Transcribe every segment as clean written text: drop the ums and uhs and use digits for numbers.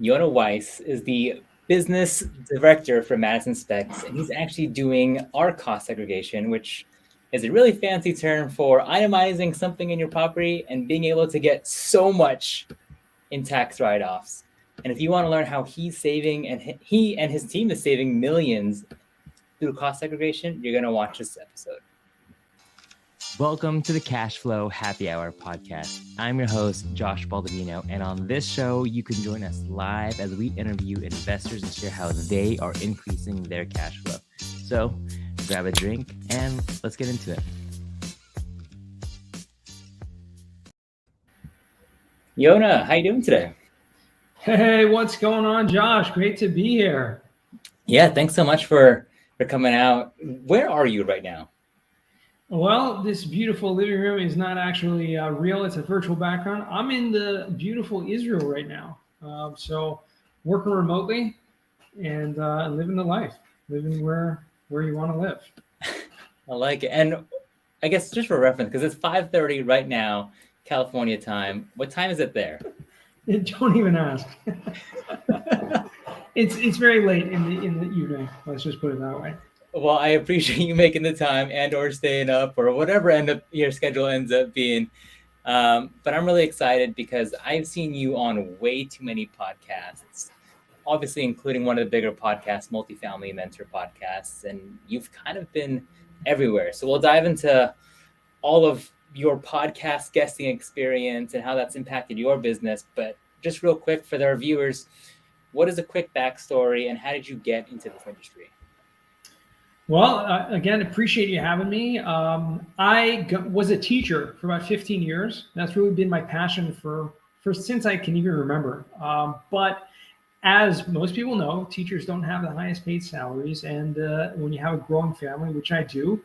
Yonah Weiss is the business director for Madison Specs, and he's actually doing our cost segregation, which is a really fancy term for itemizing something in your property and being able to get so much in tax write-offs. And if you want to learn how he's saving and he and his team is saving millions through cost segregation, you're going to watch this episode. Welcome to the Cash Flow Happy Hour podcast. I'm your host, Josh Baldovino, and on this show, you can join us live as we interview investors and share how they are increasing their cash flow. So grab a drink and let's get into it. Yonah, how you doing today? Hey, what's going on, Josh? Great to be here. Yeah, thanks so much for coming out. Where are you right now? Well, this beautiful living room is not actually real. It's a virtual background. I'm in the beautiful Israel right now. So working remotely and living the life, living where you want to live. I like it. And I guess just for reference, because it's 5:30 right now, California time. What time is it there? Don't even ask. It's very late in the evening. Let's just put it that way. Well, I appreciate you making the time and or staying up or whatever your schedule ends up being. But I'm really excited because I've seen you on way too many podcasts, obviously including one of the bigger podcasts, Multifamily Mentor podcasts, and you've kind of been everywhere. So we'll dive into all of your podcast guesting experience and how that's impacted your business. But just real quick for our viewers, what is a quick backstory and how did you get into this industry? Well, again, appreciate you having me. I was a teacher for about 15 years. That's really been my passion for since I can even remember. But as most people know, teachers don't have the highest paid salaries. And when you have a growing family, which I do,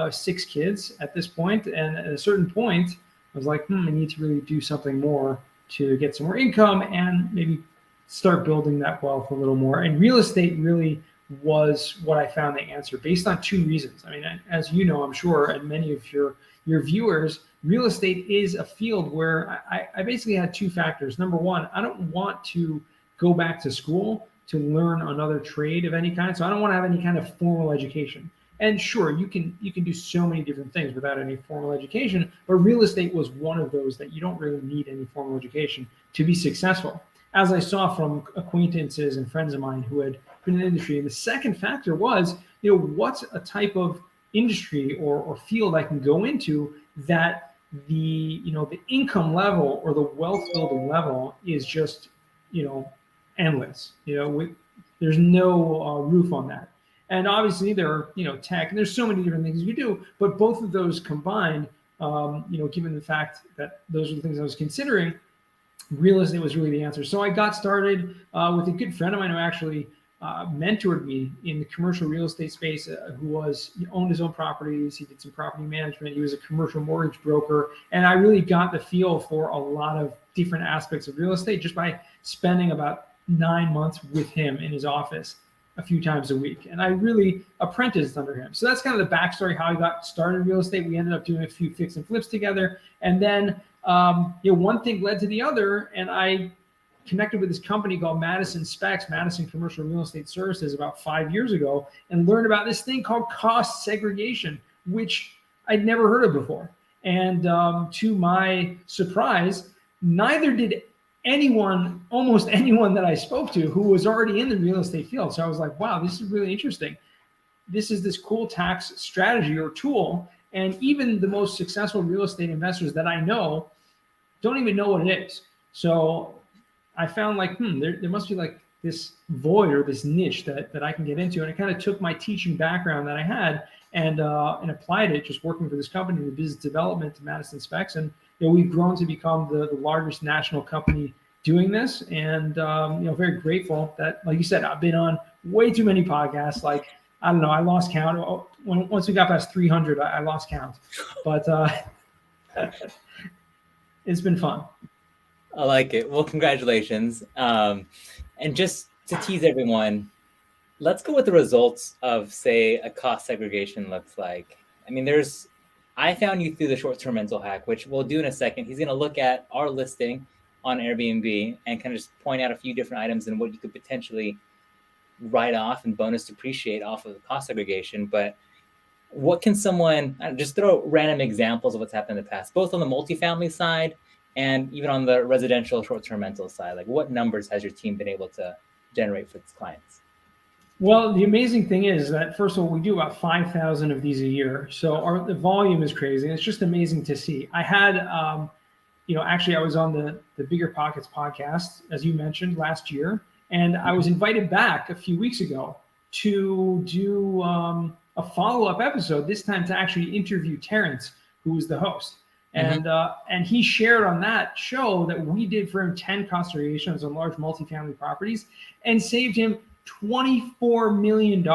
6 kids at this point, and at a certain point, I was like, I need to really do something more to get some more income and maybe start building that wealth a little more. And real estate really was what I found the answer based on 2 reasons. I mean, as you know, I'm sure, and many of your viewers, real estate is a field where I basically had 2 factors. Number one, I don't want to go back to school to learn another trade of any kind. So I don't want to have any kind of formal education. And sure, you can do so many different things without any formal education, but real estate was one of those that you don't really need any formal education to be successful, as I saw from acquaintances and friends of mine who had been in the industry. And the second factor was, what's a type of industry or field I can go into that the income level or the wealth building level is just, endless. There's no roof on that. And obviously there are, tech, and there's so many different things you do, but both of those combined, given the fact that those are the things I was considering, real estate was really the answer. So I got started with a good friend of mine who actually mentored me in the commercial real estate space, he owned his own properties. He did some property management. He was a commercial mortgage broker. And I really got the feel for a lot of different aspects of real estate just by spending about 9 months with him in his office a few times a week. And I really apprenticed under him. So that's kind of the backstory, how I got started in real estate. We ended up doing a few fix and flips together. And then one thing led to the other, and I connected with this company called Madison Specs, Madison Commercial Real Estate Services, about 5 years ago, and learned about this thing called cost segregation, which I'd never heard of before. And to my surprise, neither did almost anyone that I spoke to who was already in the real estate field. So I was like, wow, this is really interesting. This is this cool tax strategy or tool. And even the most successful real estate investors that I know don't even know what it is. So I found like, there must be like this void or this niche that I can get into. And I kind of took my teaching background that I had and applied it, just working for this company in the business development to Madison Specs. And we've grown to become the largest national company doing this. And very grateful that, like you said, I've been on way too many podcasts. Like, I don't know, I lost count. Once we got past 300, I lost count. But it's been fun. I like it. Well, congratulations. And just to tease everyone, let's go with the results of, say, a cost segregation looks like. I mean, I found you through the short-term rental hack, which we'll do in a second. He's going to look at our listing on Airbnb and kind of just point out a few different items and what you could potentially write off and bonus depreciate off of the cost segregation. But what can someone just throw random examples of what's happened in the past, both on the multifamily side and even on the residential short-term rental side? Like, what numbers has your team been able to generate for its clients? Well, the amazing thing is that, first of all, we do about 5,000 of these a year. So the volume is crazy. It's just amazing to see. I had, actually, I was on the Bigger Pockets podcast, as you mentioned, last year. And I was invited back a few weeks ago to do a follow-up episode, this time to actually interview Terrence, who was the host. And he shared on that show that we did for him 10 cost segregations on large multifamily properties and saved him $24 million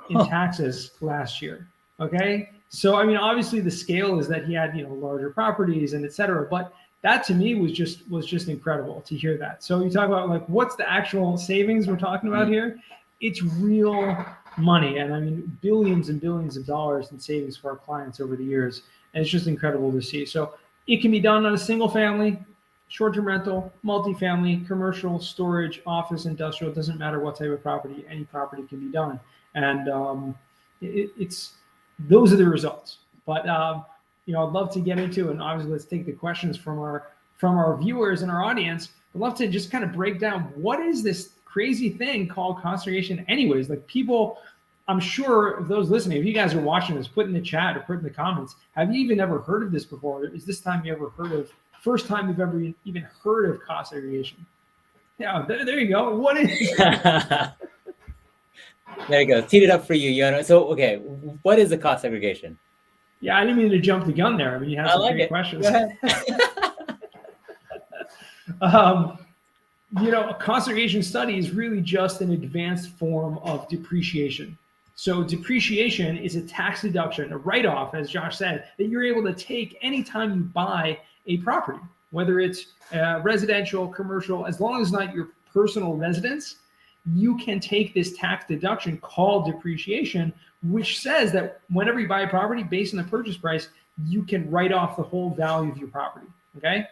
in taxes last year. Okay. So, I mean, obviously the scale is that he had, larger properties and et cetera, but that to me was just incredible to hear that. So you talk about like, what's the actual savings we're talking about here? It's real money. And I mean, billions and billions of dollars in savings for our clients over the years. And it's just incredible to see. So it can be done on a single family, short-term rental, multifamily, commercial, storage, office, industrial. It doesn't matter what type of property, any property can be done. And it's those are the results. But I'd love to get into, and obviously let's take the questions from our viewers and our audience. I'd love to just kind of break down what is this crazy thing called cost segregation anyways. Like people, I'm sure those listening, if you guys are watching this, put in the chat or put in the comments, have you even ever heard of this before? Is this time you ever heard of, first time you've ever even heard of cost segregation? Yeah, there you go. What is There you go. Teed it up for you, Yonah. So, okay, what is the cost segregation? Yeah, I didn't mean to jump the gun there. I mean, you had some great questions. Go ahead. A cost segregation study is really just an advanced form of depreciation. So depreciation is a tax deduction, a write-off, as Josh said, that you're able to take anytime you buy a property, whether it's residential, commercial, as long as it's not your personal residence, you can take this tax deduction called depreciation, which says that whenever you buy a property based on the purchase price, you can write off the whole value of your property, okay?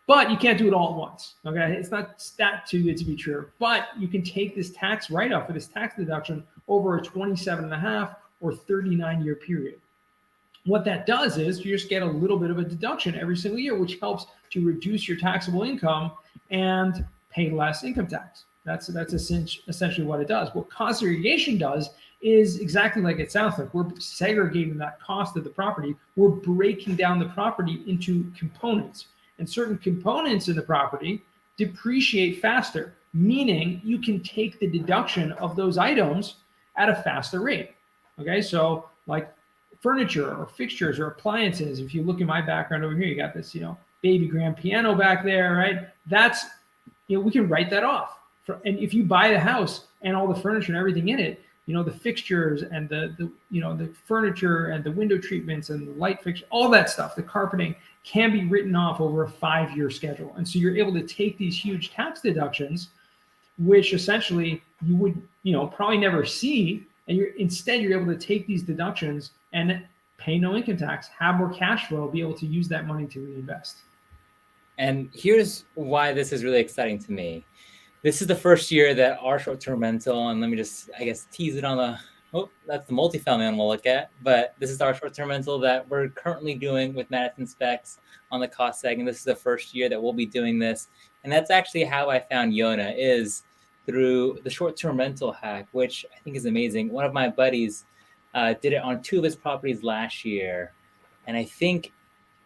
But you can't do it all at once, okay? It's not that too good to be true, but you can take this tax write-off or this tax deduction over a 27.5 or 39-year period. What that does is you just get a little bit of a deduction every single year, which helps to reduce your taxable income and pay less income tax. That's essentially what it does. What cost segregation does is exactly like it sounds like. We're segregating that cost of the property. We're breaking down the property into components. And certain components in the property depreciate faster, meaning you can take the deduction of those items at a faster rate. Okay, so like furniture or fixtures or appliances, if you look at my background over here, you got this, baby grand piano back there, right? That's, we can write that off. And if you buy the house and all the furniture and everything in it, the fixtures and the furniture and the window treatments and the light fixture, all that stuff, the carpeting can be written off over a 5-year schedule. And so you're able to take these huge tax deductions, which essentially you would, probably never see. And instead you're able to take these deductions and pay no income tax, have more cash flow, be able to use that money to reinvest. And here's why this is really exciting to me. This is the first year that our short-term rental, and let me just, tease it on that's the multifamily one we'll look at, but this is our short-term rental that we're currently doing with Madison Specs on the cost seg, and this is the first year that we'll be doing this. And that's actually how I found Yonah, is through the short-term rental hack, which I think is amazing. One of my buddies did it on 2 of his properties last year, and I think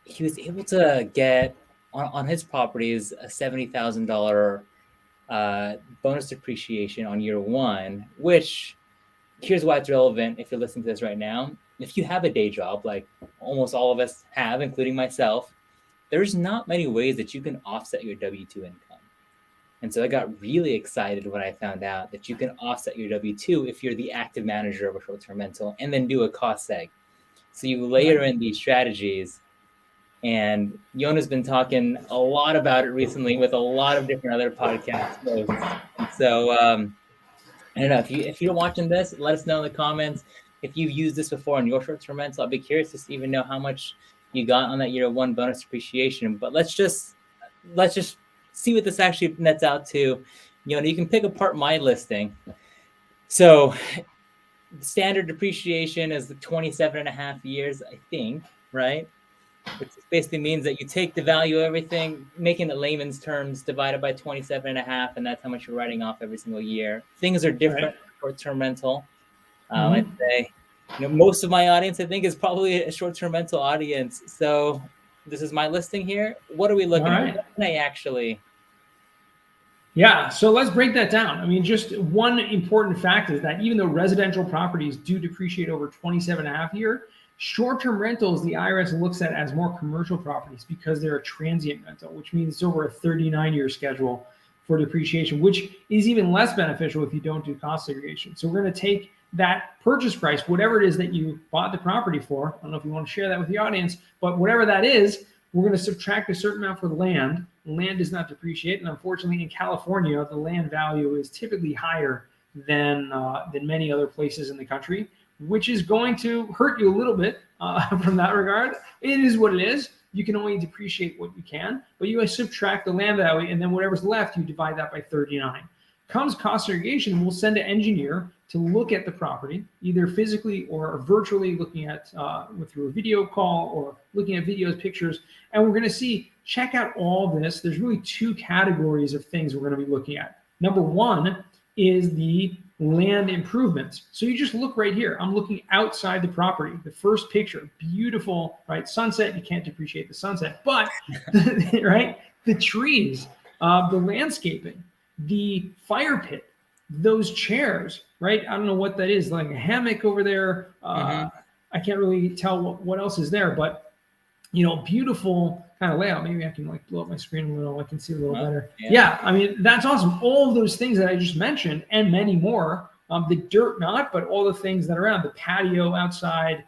he was able to get on his properties a $70,000 bonus depreciation on year 1, which, here's why it's relevant if you're listening to this right now. If you have a day job, like almost all of us have, including myself, there's not many ways that you can offset your W-2 income. And so I got really excited when I found out that you can offset your W-2 if you're the active manager of a short-term rental and then do a cost seg. So you layer in these strategies, and Yonah's been talking a lot about it recently with a lot of different other podcasts. And so I don't know, if you're watching this, let us know in the comments if you've used this before in your short-term rental. I'd be curious to even know how much you got on that year 1 bonus depreciation. But let's just see what this actually nets out to. You can pick apart my listing. So standard depreciation is 27 and a half years, I think, right? Which basically means that you take the value of everything, making it layman's terms, divided by 27 and a half, and that's how much you're writing off every single year. Things are different for short-term rental. I'd say, most of my audience, I think, is probably a short-term rental audience. So this is my listing here. What are we looking at? What can I actually... Yeah, so let's break that down. I mean, just one important fact is that even though residential properties do depreciate over 27 and a half year, short-term rentals, the IRS looks at as more commercial properties because they're a transient rental, which means it's over a 39-year schedule for depreciation, which is even less beneficial if you don't do cost segregation. So we're going to take that purchase price, whatever it is that you bought the property for. I don't know if you want to share that with the audience, but whatever that is, we're going to subtract a certain amount for land. Land does not depreciate, and unfortunately, in California, the land value is typically higher than many other places in the country, which is going to hurt you a little bit from that regard. It is what it is. You can only depreciate what you can, but you subtract the land value, and then whatever's left, you divide that by 39. Comes cost segregation, we'll send an engineer to look at the property, either physically or virtually, looking at through a video call or looking at videos, pictures, and we're going to check out all this. There's really two categories of things we're going to be looking at. Number one is the land improvements. So you just look right here. I'm looking outside the property. The first picture, beautiful, right? Sunset. You can't depreciate the sunset, but right, the trees, the landscaping, the fire pit, those chairs, right? I don't know what that is, like a hammock over there. I can't really tell what else is there, but beautiful kind of layout. Maybe I can blow up my screen a little. I can see a little better. Yeah, I mean, that's awesome. All of those things that I just mentioned and many more, the dirt not, but all the things that are around, the patio outside,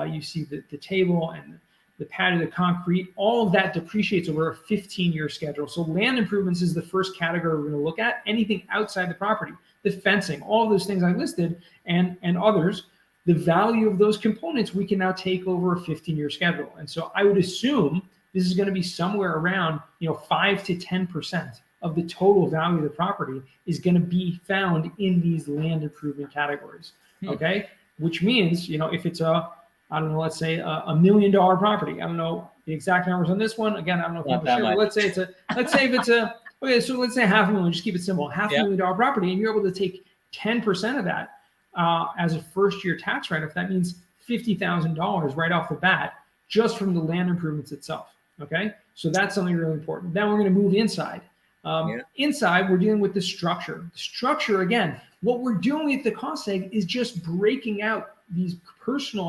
you see the table and the patio, the concrete, all of that depreciates over a 15-year schedule. So land improvements is the first category we're going to look at. Anything outside the property, the fencing, all of those things I listed and others, the value of those components we can now take over a 15-year schedule. And so I would assume this is going to be somewhere around 5 to 10% of the total value of the property is going to be found in these land improvement categories. Okay, which means if it's let's say $1 million property. I don't know the exact numbers on this one. Again, I don't know if I'm sure, but let's say it's okay, so let's say $500,000, just keep it simple, $500,000 property, and you're able to take 10% of that as a first-year tax write-off. That means $50,000 right off the bat, just from the land improvements itself. Okay, so that's something really important. Then we're going to move inside. Inside, we're dealing with the structure. The structure, again, what we're doing with the cost seg is just breaking out these personal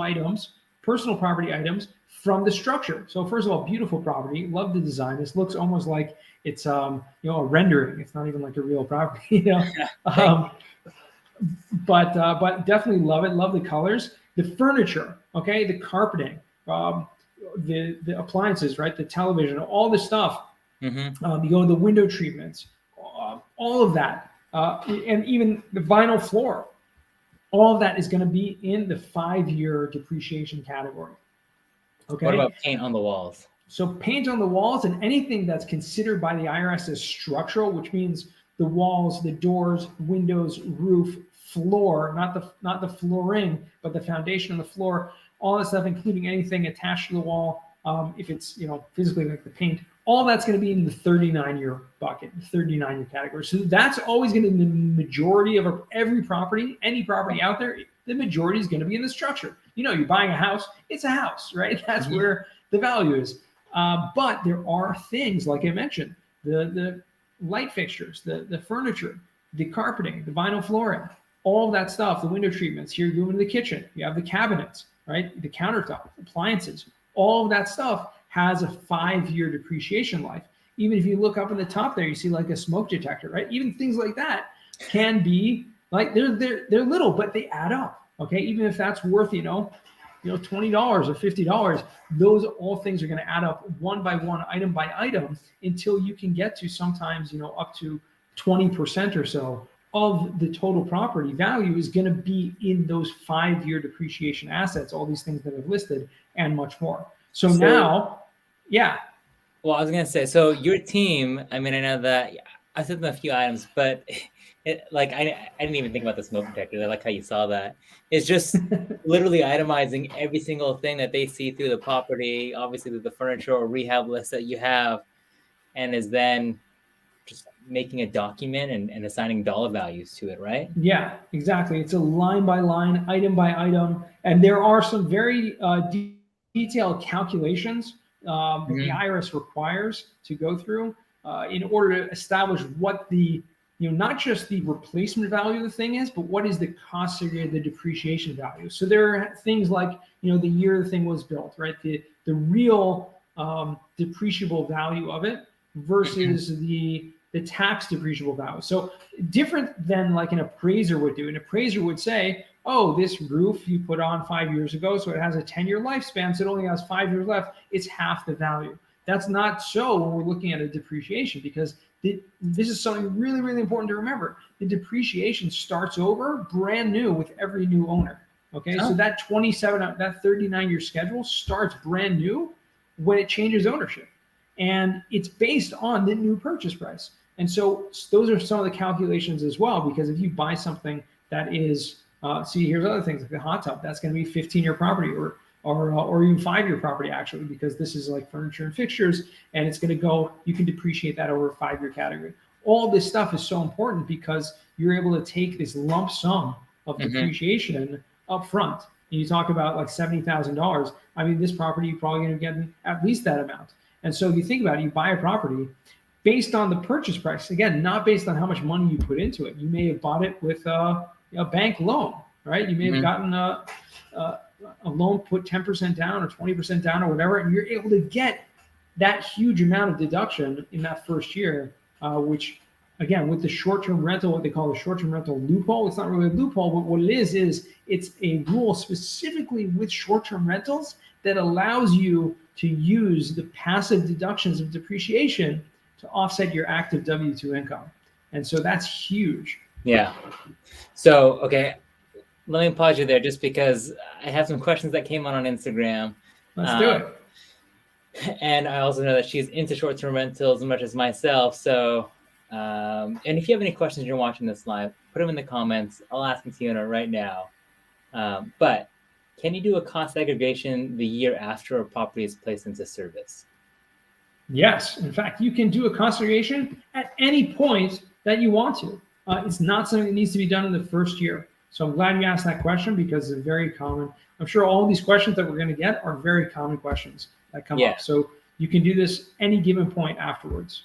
property items from the structure. So first of all, beautiful property. Love the design. This looks almost like it's a rendering. It's not even like a real property, but definitely love it. Love the colors. The furniture, okay, the carpeting, the appliances, right, the television, all the stuff. You go to the window treatments, all of that, and even the vinyl floor. All of that is going to be in the 5-year depreciation category. Okay. What about paint on the walls? So paint on the walls and anything that's considered by the IRS as structural, which means the walls, the doors, windows, roof, floor, not the flooring, but the foundation of the floor, all that stuff, including anything attached to the wall. If it's physically like the paint, all that's going to be in the 39-year bucket, the 39-year category. So that's always going to be the majority of every property, any property out there. The majority is going to be in the structure. You're buying a house, it's a house, right? That's where the value is. But there are things, like I mentioned, the light fixtures, the furniture, the carpeting, the vinyl flooring, all of that stuff, the window treatments. Here you go into the kitchen, you have the cabinets, right? The countertop, appliances, all of that stuff has a 5-year depreciation life. Even if you look up in the top there, you see like a smoke detector, right? Even things like that can be like they're little, but they add up. Okay, even if that's worth $20 or $50, those all things are going to add up one by one, item by item, until you can get to sometimes up to 20% or so of the total property value is going to be in those 5-year depreciation assets. All these things that I've listed and much more. So now. Yeah. Well, I was gonna say, so your team. I mean, I know that I sent them a few items, but I didn't even think about the smoke detector. I like how you saw that. It's just literally itemizing every single thing that they see through the property, obviously through the furniture or rehab list that you have, and is then just making a document and assigning dollar values to it, right? Yeah, exactly. It's a line by line, item by item, and there are some very detailed calculations that the Mm-hmm. IRS requires to go through in order to establish what the not just the replacement value of the thing is, but what is the cost segregated, the depreciation value. So there are things like the year the thing was built, right? The real depreciable value of it Mm-hmm. versus the tax depreciable value. So different than like an appraiser would do. An appraiser would say, oh, this roof you put on 5 years ago, so it has a 10-year lifespan, so it only has 5 years left. It's half the value. That's not so when we're looking at a depreciation, because this is something really, really important to remember. The depreciation starts over brand new with every new owner. Okay, so Oh, that 39-year schedule starts brand new when it changes ownership. And it's based on the new purchase price. And so those are some of the calculations as well, because if you buy something that is, see, here's other things like the hot tub, that's going to be 15-year property or even 5-year property actually, because this is like furniture and fixtures, and it's going to go, you can depreciate that over a 5-year category. All this stuff is so important because you're able to take this lump sum of mm-hmm. depreciation up front. And you talk about like $70,000. I mean, this property, you're probably going to get at least that amount. And so if you think about it, you buy a property based on the purchase price. Again, not based on how much money you put into it. You may have bought it with a bank loan, right? You may have gotten a loan, put 10% down or 20% down or whatever, and you're able to get that huge amount of deduction in that first year, which again, with the short-term rental, what they call the short-term rental loophole, it's not really a loophole, but what it is it's a rule specifically with short-term rentals that allows you to use the passive deductions of depreciation to offset your active W-2 income. And so that's huge. Yeah. So, okay, let me pause you there just because I have some questions that came on Instagram. Let's do it. And I also know that she's into short-term rentals as much as myself. So, and if you have any questions, you're watching this live, put them in the comments. I'll ask them to Yonah right now. But can you do a cost segregation the year after a property is placed into service? Yes. In fact, you can do a cost segregation at any point that you want to. It's not something that needs to be done in the first year. So I'm glad you asked that question because it's very common. I'm sure all these questions that we're going to get are very common questions that come up. So you can do this any given point afterwards.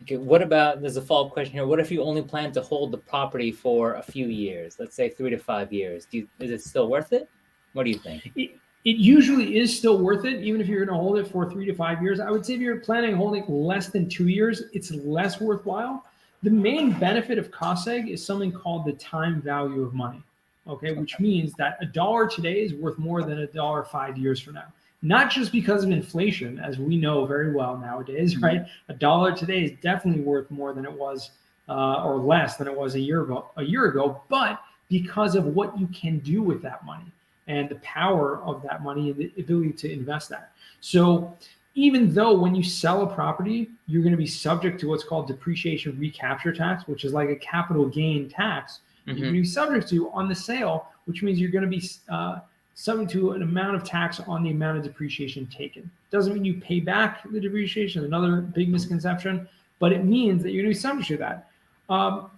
Okay, what about, there's a follow-up question here. What if you only plan to hold the property for a few years, let's say 3 to 5 years? Is it still worth it? What do you think? It usually is still worth it, even if you're going to hold it for 3 to 5 years. I would say if you're planning on holding less than 2 years, it's less worthwhile. The main benefit of cost seg is something called the time value of money, okay, which means that $1 today is worth more than $1 5 years from now. Not just because of inflation, as we know very well nowadays, right? $1 today is definitely worth more than it was, or less than it was a year ago, but because of what you can do with that money and the power of that money and the ability to invest that. So even though when you sell a property, you're going to be subject to what's called depreciation recapture tax, which is like a capital gain tax, you're going to be subject to on the sale, which means you're going to be subject to an amount of tax on the amount of depreciation taken. Doesn't mean you pay back the depreciation, another big misconception, but it means that you're going to be subject to that.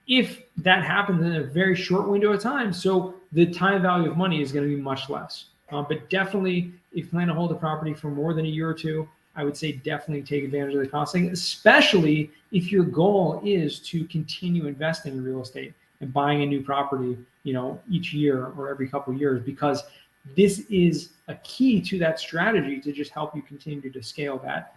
If that happens in a very short window of time, so the time value of money is going to be much less. But definitely, if you plan to hold a property for more than a year or two, I would say definitely take advantage of the cost thing, especially if your goal is to continue investing in real estate and buying a new property, each year or every couple of years, because this is a key to that strategy to just help you continue to scale that.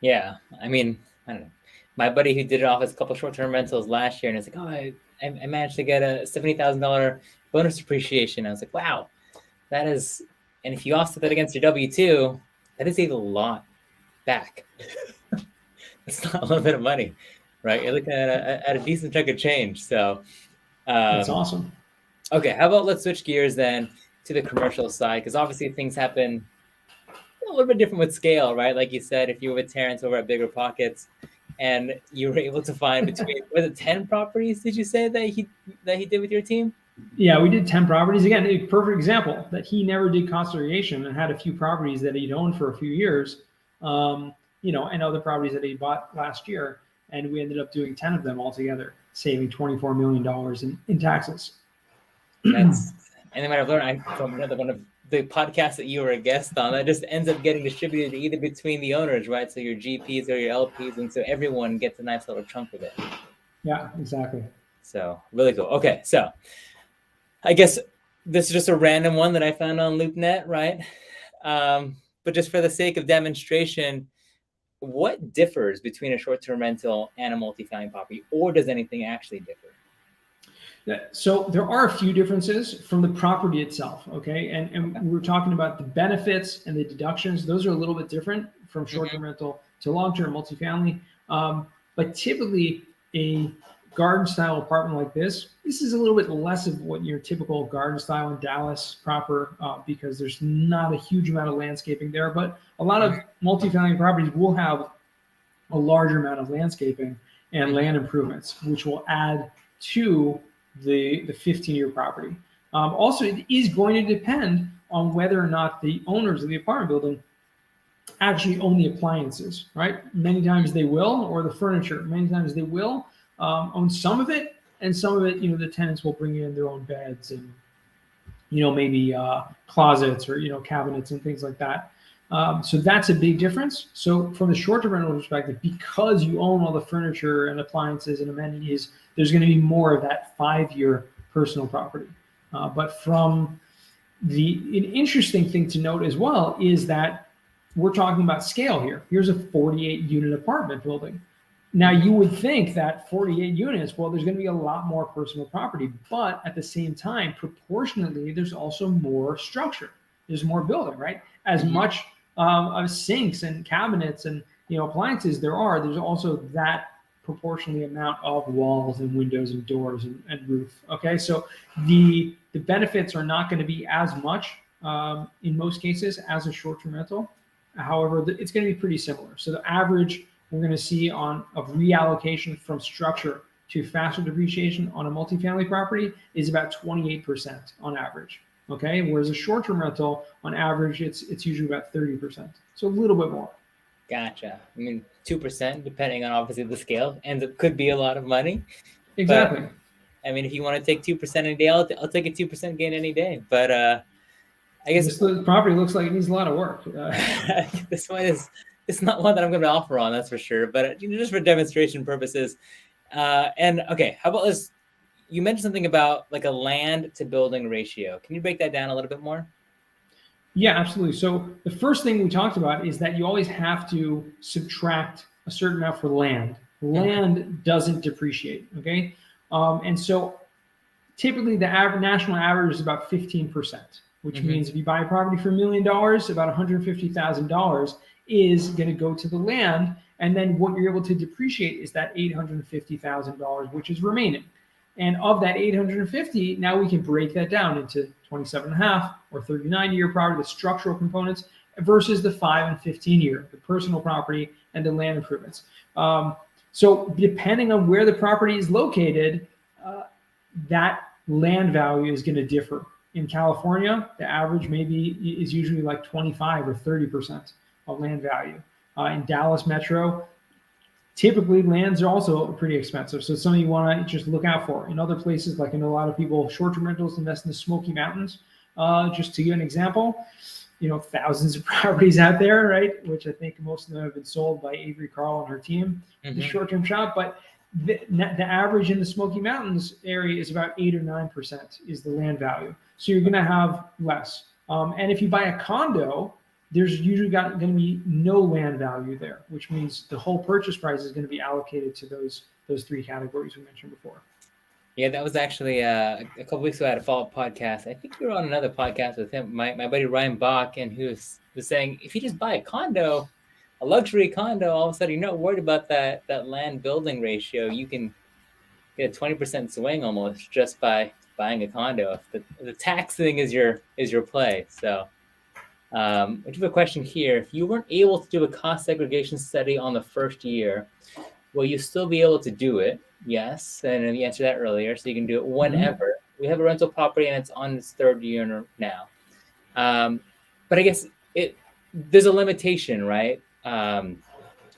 Yeah, I mean, I don't know. My buddy who did it off his couple short-term rentals last year, and it's like, oh, I managed to get a $70,000 bonus depreciation. I was like, wow, that is, and if you offset that against your W-2, that is a lot back. It's not a little bit of money, right? You're looking at a decent chunk of change. So That's awesome. Okay, how about let's switch gears then to the commercial side, because obviously things happen a little bit different with scale, right? Like you said, if you were with Terrence over at Bigger Pockets, and you were able to find between, was it 10 properties? Did you say that he did with your team? Yeah, we did 10 properties. Again, a perfect example that he never did cost segregation and had a few properties that he'd owned for a few years, and other properties that he bought last year. And we ended up doing 10 of them altogether, saving $24 million in taxes. And then I've learned from another one of the podcasts that you were a guest on, that just ends up getting distributed either between the owners, right? So your GPs or your LPs, and so everyone gets a nice little chunk of it. Yeah, exactly. So really cool. Okay, so I guess this is just a random one that I found on LoopNet, right? But just for the sake of demonstration, what differs between a short-term rental and a multifamily property, or does anything actually differ? So there are a few differences from the property itself, okay? And we were talking about the benefits and the deductions. Those are a little bit different from short-term rental to long-term multifamily. But typically a garden-style apartment like this is a little bit less of what your typical garden style in Dallas proper, because there's not a huge amount of landscaping there. But a lot of multifamily properties will have a larger amount of landscaping and land improvements, which will add to the 15-year property. Also, it is going to depend on whether or not the owners of the apartment building actually own the appliances, right? Many times they will, or the furniture. Many times they will own some of it, and some of it, the tenants will bring in their own beds and, maybe closets or, cabinets and things like that. So that's a big difference. So from the short-term rental perspective, because you own all the furniture and appliances and amenities, there's going to be more of that 5-year personal property. But from an interesting thing to note as well is that we're talking about scale here. Here's a 48-unit apartment building. Now, you would think that 48 units, well, there's going to be a lot more personal property, but at the same time, proportionately, there's also more structure. There's more building, right? As much of sinks and cabinets and appliances there's also that proportionally amount of walls and windows and doors and roof. Okay, so the benefits are not going to be as much in most cases as a short-term rental. However, it's going to be pretty similar. So the average we're going to see of reallocation from structure to faster depreciation on a multifamily property is about 28% on average. Okay, whereas a short-term rental, on average, it's usually about 30%. So a little bit more. Gotcha. I mean, 2%, depending on obviously the scale, and it could be a lot of money. Exactly. But, I mean, if you want to take 2% any day, I'll take a 2% gain any day. But I guess this property looks like it needs a lot of work. This one it's not one that I'm going to offer on, that's for sure. But just for demonstration purposes. And okay, how about this? You mentioned something about like a land to building ratio. Can you break that down a little bit more? Yeah, absolutely. So the first thing we talked about is that you always have to subtract a certain amount for land. Land doesn't depreciate, okay? And so typically the national average is about 15%, which means if you buy a property for $1 million, about $150,000 is going to go to the land. And then what you're able to depreciate is that $850,000, which is remaining. And of that 850, now we can break that down into 27.5 or 39-year property, the structural components, versus the 5 and 15-year, the personal property and the land improvements. So depending on where the property is located, that land value is going to differ. In California, the average maybe is usually like 25 or 30% of land value. In Dallas Metro, typically lands are also pretty expensive. So it's something you want to just look out for. In other places, like in a lot of people, short-term rentals invest in the Smoky Mountains. Just to give an example, thousands of properties out there, right? Which I think most of them have been sold by Avery Carl and her team, the short-term shop. But the average in the Smoky Mountains area is about 8 or 9% is the land value. So you're going to have less. And if you buy a condo, there's usually going to be no land value there, which means the whole purchase price is going to be allocated to those 3 categories we mentioned before. Yeah, that was actually a couple weeks ago. I had a follow-up podcast. I think we were on another podcast with him, my buddy Ryan Bach, and he was saying if you just buy a condo, a luxury condo, all of a sudden you're not worried about that land building ratio. You can get a 20% swing almost just by buying a condo. If the tax thing is your play. So I have a question here. If you weren't able to do a cost segregation study on the first year, will you still be able to do it? Yes. And you answered that earlier. So you can do it whenever. We have a rental property and it's on its third year now. But I guess there's a limitation, right?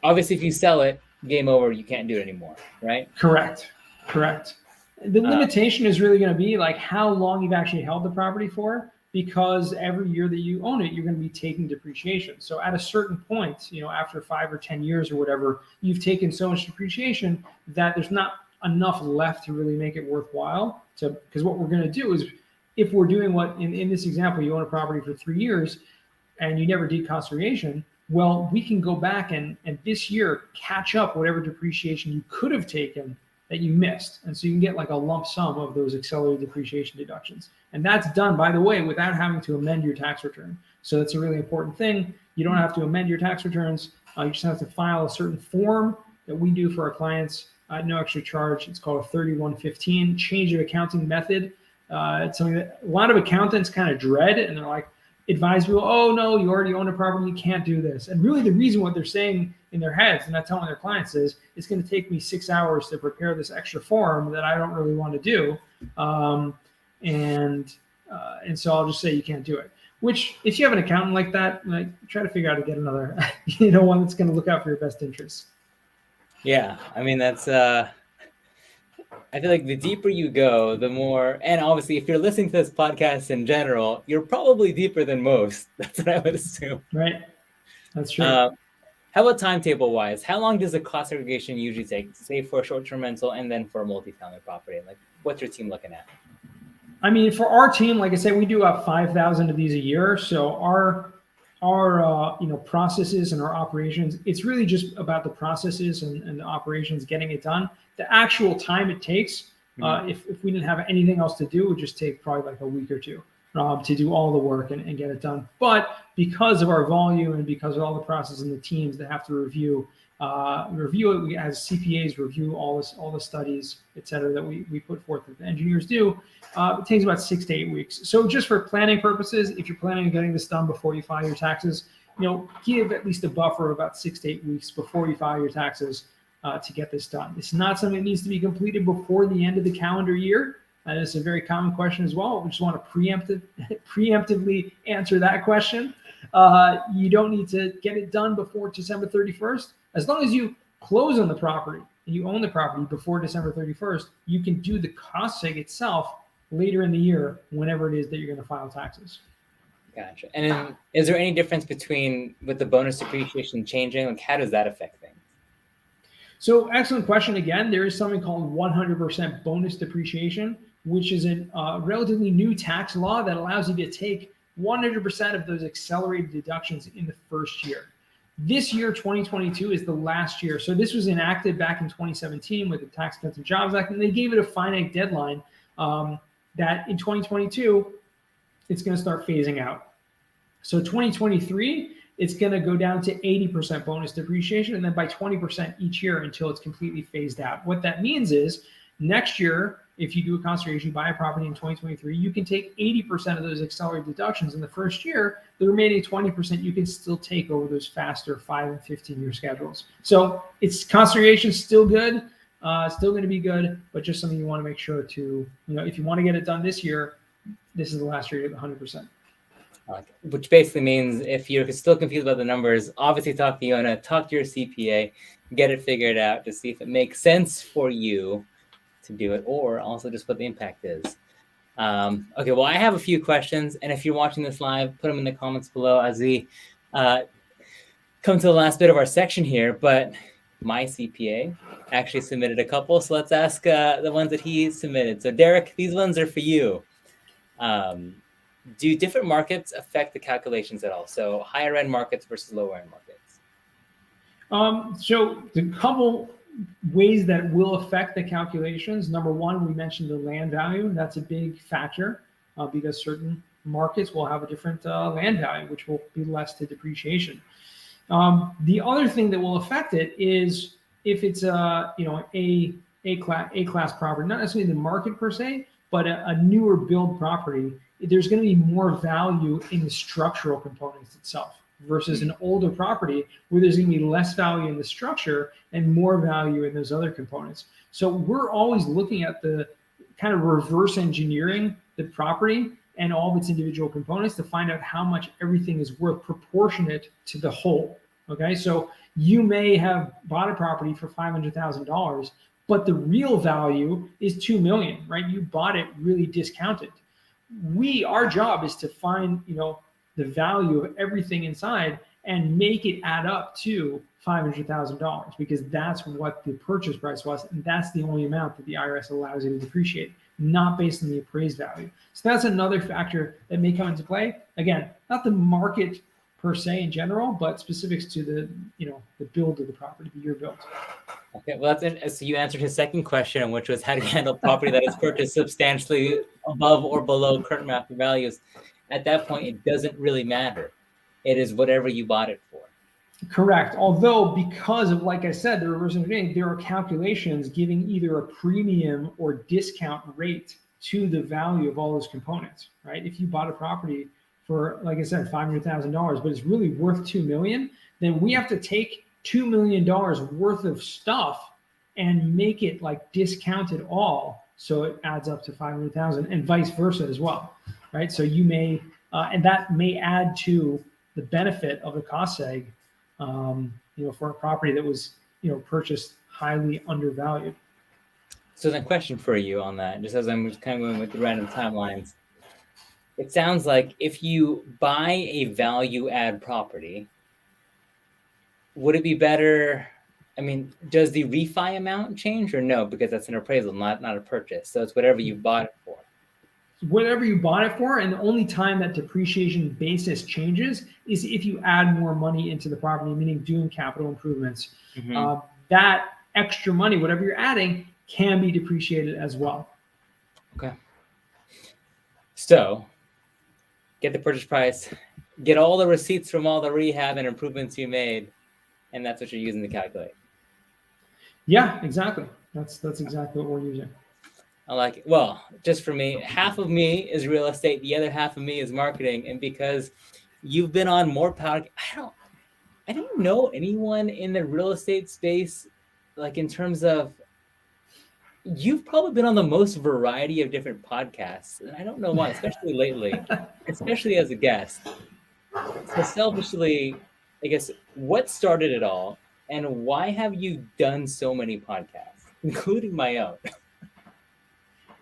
Obviously, if you sell it, game over, you can't do it anymore, right? Correct. The limitation is really going to be like how long you've actually held the property for, because every year that you own it, you're going to be taking depreciation. So at a certain point, after 5 or 10 years or whatever, you've taken so much depreciation that there's not enough left to really make it worthwhile. Because what we're going to do is, if we're doing what in this example, you own a property for 3 years and you never did cost segregation, well, we can go back and this year catch up whatever depreciation you could have taken that you missed. And so you can get like a lump sum of those accelerated depreciation deductions. And that's done, by the way, without having to amend your tax return. So that's a really important thing. You don't have to amend your tax returns. You just have to file a certain form that we do for our clients at no extra charge. It's called a 3115 change of accounting method. It's something that a lot of accountants kind of dread, and they're like, advise people, oh no, you already own a property, you can't do this. And really the reason what they're saying in their heads and not telling their clients is, it's going to take me 6 hours to prepare this extra form that I don't really want to do. And so I'll just say you can't do it. Which, if you have an accountant like that, like, try to figure out how to get another, one that's going to look out for your best interests. Yeah, I mean, that's I feel like the deeper you go, the more, and obviously if you're listening to this podcast in general, you're probably deeper than most. That's what I would assume. Right. That's true. How about timetable wise? How long does a cost segregation usually take, say for a short-term rental and then for a multifamily property? Like, what's your team looking at? I mean, for our team, like I said, we do about 5,000 of these a year. So our processes and our operations, it's really just about the processes and the operations, getting it done. The actual time it takes, if we didn't have anything else to do, it would just take probably like a week or two to do all the work and get it done. But because of our volume and because of all the processes and the teams that have to review it, we as CPAs review all the studies, et cetera, that we put forth that the engineers do. It takes about 6 to 8 weeks. So just for planning purposes, if you're planning on getting this done before you file your taxes, give at least a buffer of about 6 to 8 weeks before you file your taxes to get this done. It's not something that needs to be completed before the end of the calendar year. And it's a very common question as well. We just want to preemptively answer that question. You don't need to get it done before December 31st. As long as you close on the property and you own the property before December 31st, you can do the cost seg itself later in the year, whenever it is that you're going to file taxes. Gotcha. And then, is there any difference with the bonus depreciation changing? Like, how does that affect things? So, excellent question. Again, there is something called 100% bonus depreciation, which is a relatively new tax law that allows you to take 100% of those accelerated deductions in the first year. This year, 2022, is the last year. So this was enacted back in 2017 with the Tax Cuts and Jobs Act, and they gave it a finite deadline that in 2022, it's going to start phasing out. So 2023, it's going to go down to 80% bonus depreciation, and then by 20% each year until it's completely phased out. What that means is next year, if you do a cost segregation, buy a property in 2023, you can take 80% of those accelerated deductions in the first year. The remaining 20% you can still take over those faster 5 and 15-year schedules. So it's cost segregation still good, still going to be good, but just something you want to make sure to, if you want to get it done this year, this is the last year you get 100%. Which basically means if you're still confused about the numbers, obviously talk to Yonah, talk to your CPA, get it figured out to see if it makes sense for you to do it, or also just what the impact is. Okay, well, I have a few questions, and if you're watching this live, put them in the comments below as we come to the last bit of our section here. But my CPA actually submitted a couple, so let's ask the ones that he submitted. So Derek, these ones are for you. Do different markets affect the calculations at all? So higher end markets versus lower end markets? So the couple ways that will affect the calculations. Number one, we mentioned the land value. That's a big factor because certain markets will have a different land value, which will be less to depreciation. The other thing that will affect it is if it's a class property, not necessarily the market per se, but a newer build property. there's going to be more value in the structural components itself versus an older property where there's going to be less value in the structure and more value in those other components. So we're always looking at the kind of reverse engineering the property and all of its individual components to find out how much everything is worth proportionate to the whole. Okay, so you may have bought a property for $500,000, but the real value is $2 million, right? You bought it really discounted. Our job is to find, the value of everything inside and make it add up to $500,000, because that's what the purchase price was, and that's the only amount that the IRS allows you to depreciate, not based on the appraised value. So that's another factor that may come into play. Again, not the market per se in general, but specifics to the build of the property, your build. Okay, well, that's it. So you answered his second question, which was how do you handle property that is purchased substantially above or below current market values? At that point, it doesn't really matter. It is whatever you bought it for. Correct. Although, because of, like I said, the reverse engineering, there are calculations giving either a premium or discount rate to the value of all those components, right? If you bought a property for, like I said, $500,000, but it's really worth $2 million, then we have to take $2 million worth of stuff and make it like discounted all, so it adds up to $500,000, and vice versa as well, right? So you may, and that may add to the benefit of the cost seg, for a property that was, purchased highly undervalued. So the question for you on that, just as I'm kind of going with the random timelines, it sounds like if you buy a value add property, would it be better? I mean, does the refi amount change or no? Because that's an appraisal, not a purchase. So it's whatever you bought it for. Whatever you bought it for, and the only time that depreciation basis changes is if you add more money into the property, meaning doing capital improvements. Mm-hmm. That extra money, whatever you're adding, can be depreciated as well. Okay. So get the purchase price, get all the receipts from all the rehab and improvements you made, and that's what you're using to calculate. Yeah, exactly. That's exactly what we're using. I like it. Well, just for me, half of me is real estate. The other half of me is marketing. And because you've been on more podcasts, I don't know anyone in the real estate space, like in terms of, you've probably been on the most variety of different podcasts. And I don't know why, especially lately, especially as a guest. So selfishly, I guess, what started it all? And why have you done so many podcasts, including my own?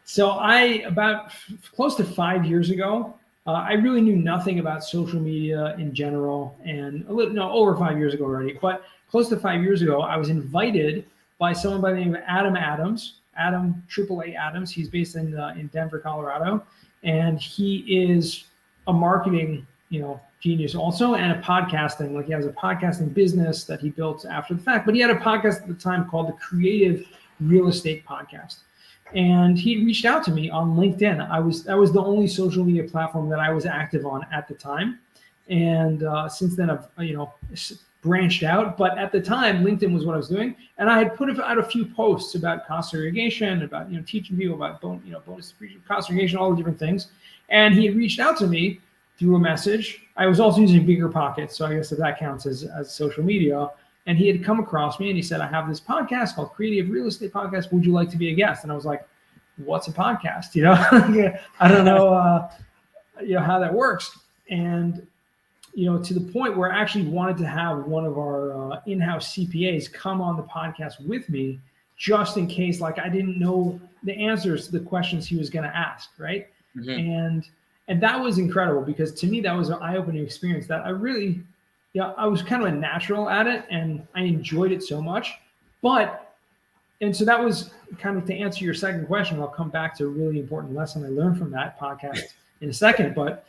So about close to 5 years ago, I really knew nothing about social media in general, and over 5 years ago already, but close to 5 years ago, I was invited by someone by the name of Adam AAA Adams. He's based in Denver, Colorado, and he is a marketing, genius also, and a podcasting. Like, he has a podcasting business that he built after the fact, but he had a podcast at the time called the Creative Real Estate Podcast. And he reached out to me on LinkedIn. That was the only social media platform that I was active on at the time. And since then, I've branched out. But at the time, LinkedIn was what I was doing. And I had put out a few posts about cost segregation, about teaching people about bonus depreciation, cost segregation, all the different things. And he had reached out to me through a message. I was also using BiggerPockets, so I guess that counts as social media. And he had come across me and he said, I have this podcast called Creative Real Estate Podcast. Would you like to be a guest? And I was like, what's a podcast? I don't know, how that works. And, to the point where I actually wanted to have one of our in-house CPAs come on the podcast with me, just in case, like, I didn't know the answers to the questions he was going to ask. Right. Mm-hmm. And that was incredible, because to me, that was an eye-opening experience that I really, I was kind of a natural at it, and I enjoyed it so much. And so that was kind of, to answer your second question. I'll come back to a really important lesson I learned from that podcast in a second. But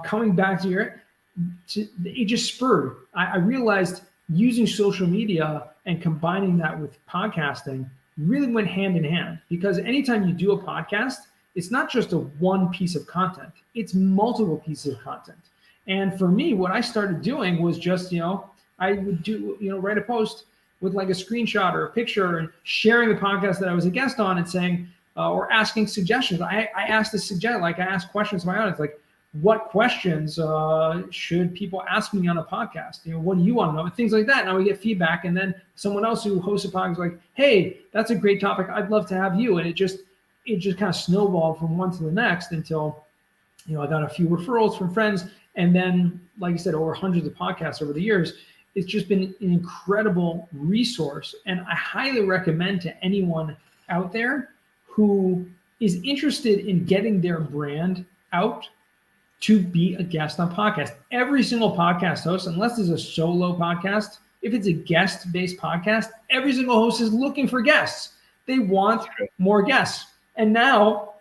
coming back to it just spurred. I realized using social media and combining that with podcasting really went hand in hand, because anytime you do a podcast, it's not just a one piece of content, it's multiple pieces of content. And for me, what I started doing was just, I would do, write a post with like a screenshot or a picture and sharing the podcast that I was a guest on and saying, or asking suggestions. I asked I ask questions to my audience, like, what questions should people ask me on a podcast? What do you want to know? Things like that. Now we get feedback, and then someone else who hosts a podcast is like, hey, that's a great topic. I'd love to have you. And it just kind of snowballed from one to the next until, I got a few referrals from friends. And then, like I said, over hundreds of podcasts over the years. It's just been an incredible resource. And I highly recommend to anyone out there who is interested in getting their brand out to be a guest on podcast. Every single podcast host, unless it's a solo podcast, if it's a guest-based podcast, every single host is looking for guests. They want more guests. And now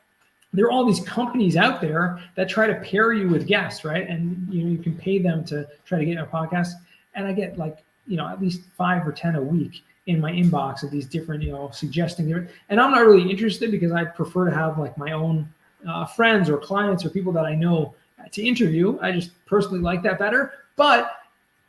there are all these companies out there that try to pair you with guests, right? And you can pay them to try to get a podcast. And I get at least 5 or 10 a week in my inbox of these different, suggesting. And I'm not really interested because I prefer to have like my own friends or clients or people that I know to interview. I just personally like that better. But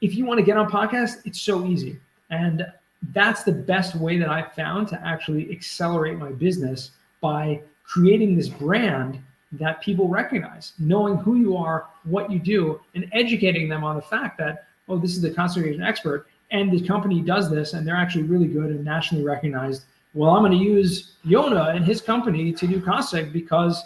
if you want to get on podcasts, it's so easy. And that's the best way that I've found to actually accelerate my business, by creating this brand that people recognize, knowing who you are, what you do, and educating them on the fact that, oh, this is the cost segregation expert, and the company does this, and they're actually really good and nationally recognized. Well, I'm going to use Yonah and his company to do cost seg because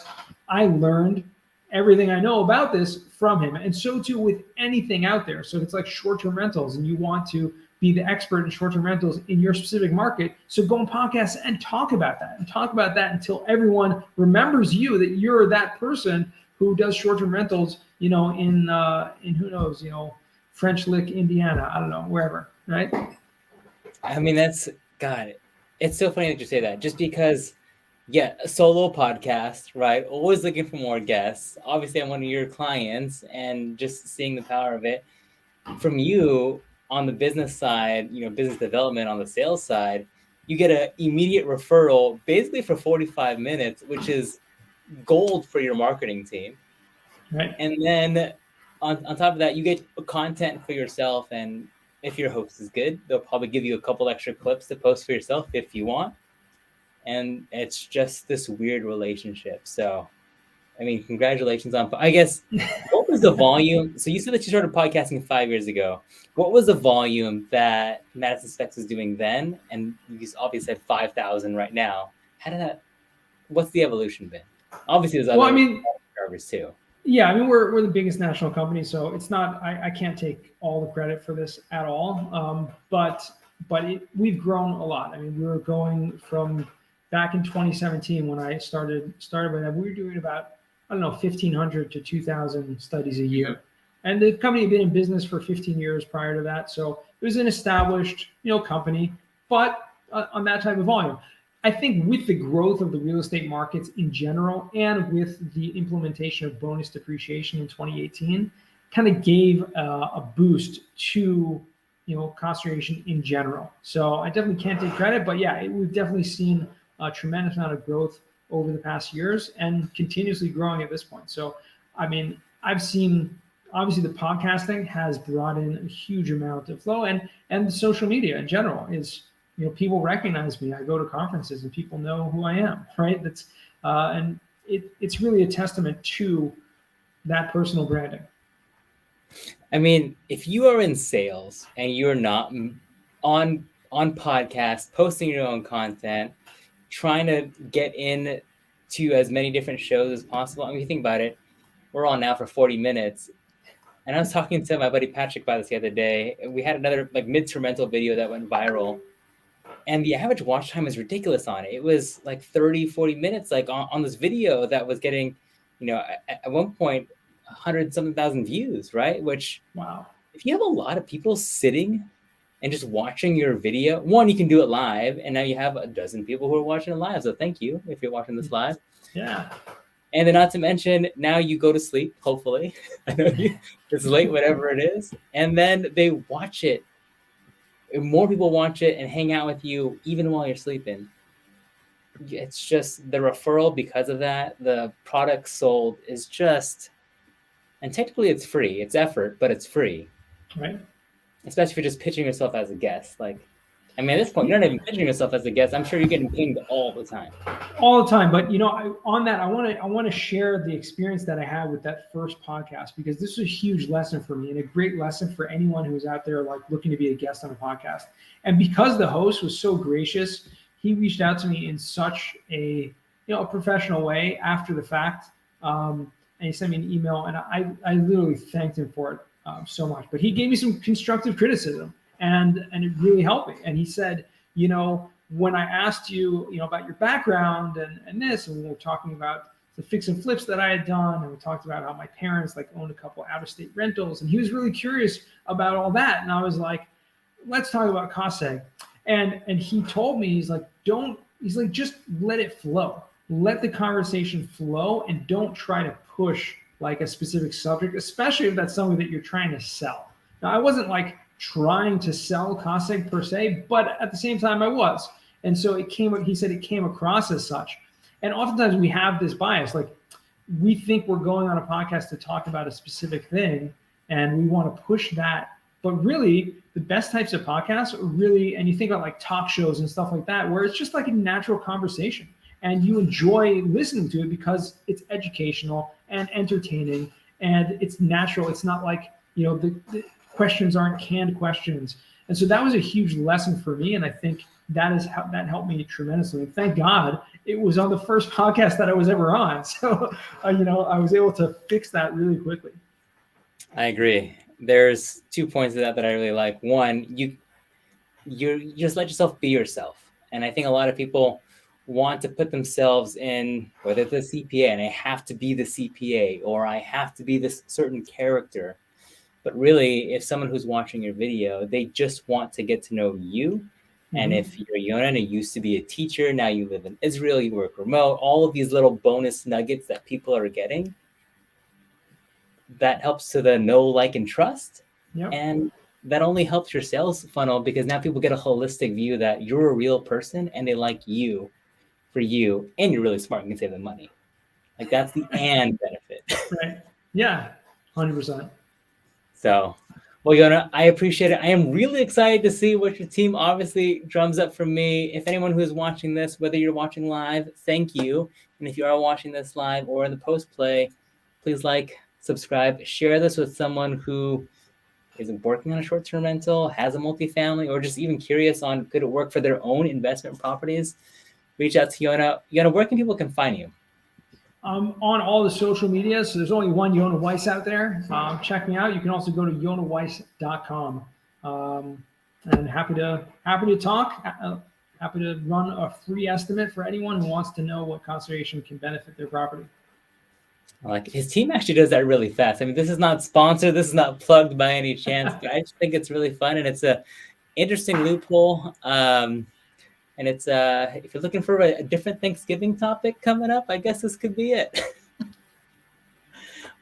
I learned everything I know about this from him. And so too with anything out there. So if it's like short-term rentals and you want to be the expert in short-term rentals in your specific market, so go on podcasts and talk about that until everyone remembers you, that you're that person who does short-term rentals, in who knows, French Lick, Indiana, I don't know, wherever, right? I mean, it's so funny that you say that, just because, a solo podcast, right? Always looking for more guests. Obviously, I'm one of your clients, and just seeing the power of it from you on the business side, business development on the sales side, you get an immediate referral basically for 45 minutes, which is gold for your marketing team. Right. And then on top of that, you get content for yourself. And if your host is good, they'll probably give you a couple extra clips to post for yourself if you want. And it's just this weird relationship. So, I mean, congratulations on, I guess, what was the volume? So you said that you started podcasting 5 years ago. What was the volume that Madison Specs was doing then? And you obviously said 5,000 right now. What's the evolution been? Obviously, there's other drivers too. Yeah, I mean, we're the biggest national company, so it's not, I can't take all the credit for this at all. But we've grown a lot. I mean, we were going from back in 2017 when I started by that, we were doing about, 1,500 to 2,000 studies a year. And the company had been in business for 15 years prior to that. So it was an established, company, but on that type of volume. I think with the growth of the real estate markets in general, and with the implementation of bonus depreciation in 2018, kind of gave a boost to, cost segregation in general. So I definitely can't take credit, but yeah, we've definitely seen a tremendous amount of growth over the past years and continuously growing at this point. So, I mean, I've seen, obviously the podcasting has brought in a huge amount of flow, and social media in general is, people recognize me. I go to conferences and people know who I am, right? That's, and it's really a testament to that personal branding. I mean, if you are in sales and you're not on podcasts, posting your own content, trying to get in to as many different shows as possible. I mean, if you think about it, we're on now for 40 minutes. And I was talking to my buddy Patrick about this the other day. We had another like mid-term rental video that went viral. And the average watch time is ridiculous on it. It was like 30, 40 minutes like on this video that was getting, at one point, 100-something thousand views, right? Which, wow. If you have a lot of people sitting and just watching your video, one, you can do it live, and now you have a dozen people who are watching it live. So thank you if you're watching this live. Yeah. And then not to mention, now you go to sleep, hopefully. I know it's late, whatever it is. And then they watch it. More people watch it and hang out with you even while you're sleeping. It's just the referral because of that. The product sold is just, and technically it's free. It's effort, but it's free. Right. Especially if you're just pitching yourself as a guest. Like, I mean, at this point, you're not even pitching yourself as a guest. I'm sure you're getting pinged all the time. All the time. But on that, I want to share the experience that I had with that first podcast, because this was a huge lesson for me and a great lesson for anyone who's out there like looking to be a guest on a podcast. And because the host was so gracious, he reached out to me in such a a professional way after the fact, and he sent me an email, and I literally thanked him for it so much. But he gave me some constructive criticism, and it really helped me. And he said, when I asked you, about your background and this, and we were talking about the fix and flips that I had done, and we talked about how my parents like owned a couple out-of-state rentals, and he was really curious about all that. And I was like, let's talk about cost seg. And he told me, he's like, just let it flow. Let the conversation flow, and don't try to push like a specific subject, especially if that's something that you're trying to sell. Now, I wasn't like trying to sell cost seg per se, but at the same time I was. And so he said it came across as such. And oftentimes we have this bias, like we think we're going on a podcast to talk about a specific thing and we want to push that. But really the best types of podcasts are really, and you think about like talk shows and stuff like that, where it's just like a natural conversation and you enjoy listening to it because it's educational and entertaining and it's natural. It's not like, the questions aren't canned questions. And so that was a huge lesson for me. And I think that helped me tremendously. And thank God it was on the first podcast that I was ever on. So, I was able to fix that really quickly. I agree. There's 2 points of that I really like. One, you just let yourself be yourself. And I think a lot of people want to put themselves in, whether it's a CPA and I have to be the CPA or I have to be this certain character. But really, if someone who's watching your video, they just want to get to know you. Mm-hmm. And if you're Yonah and you used to be a teacher, now you live in Israel, you work remote, all of these little bonus nuggets that people are getting, that helps to the know, like, and trust. Yep. And that only helps your sales funnel because now people get a holistic view that you're a real person and they like you for you, and you're really smart and can save them money. Like that's the and benefit. Right. Yeah, 100%. So, well, Yonah, I appreciate it. I am really excited to see what your team obviously drums up for me. If anyone who is watching this, whether you're watching live, thank you. And if you are watching this live or in the post-play, please like, subscribe, share this with someone who is working on a short-term rental, has a multifamily, or just even curious on could it work for their own investment properties. Reach out to Yonah. Yonah, where can people find you? On all the social media. So there's only one Yonah Weiss out there. Check me out. You can also go to YonahWeiss.com. And happy to talk. Happy to run a free estimate for anyone who wants to know what conservation can benefit their property. Like his team actually does that really fast. I mean, this is not sponsored. This is not plugged by any chance. But I just think it's really fun and it's a interesting loophole. And it's if you're looking for a different Thanksgiving topic coming up, I guess this could be it.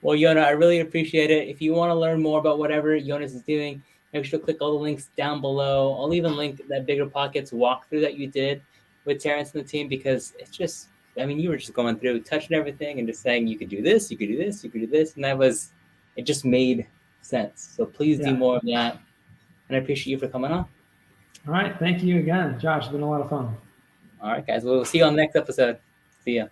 Well, Yonah, I really appreciate it. If you want to learn more about whatever Yonah is doing, make sure to click all the links down below. I'll even link that Bigger Pockets walkthrough that you did with Terrence and the team because it's just, I mean, you were just going through, touching everything and just saying you could do this, you could do this, you could do this. And it just made sense. So please do more of that. And I appreciate you for coming on. All right. Thank you again, Josh. It's been a lot of fun. All right, guys. We'll see you on the next episode. See ya.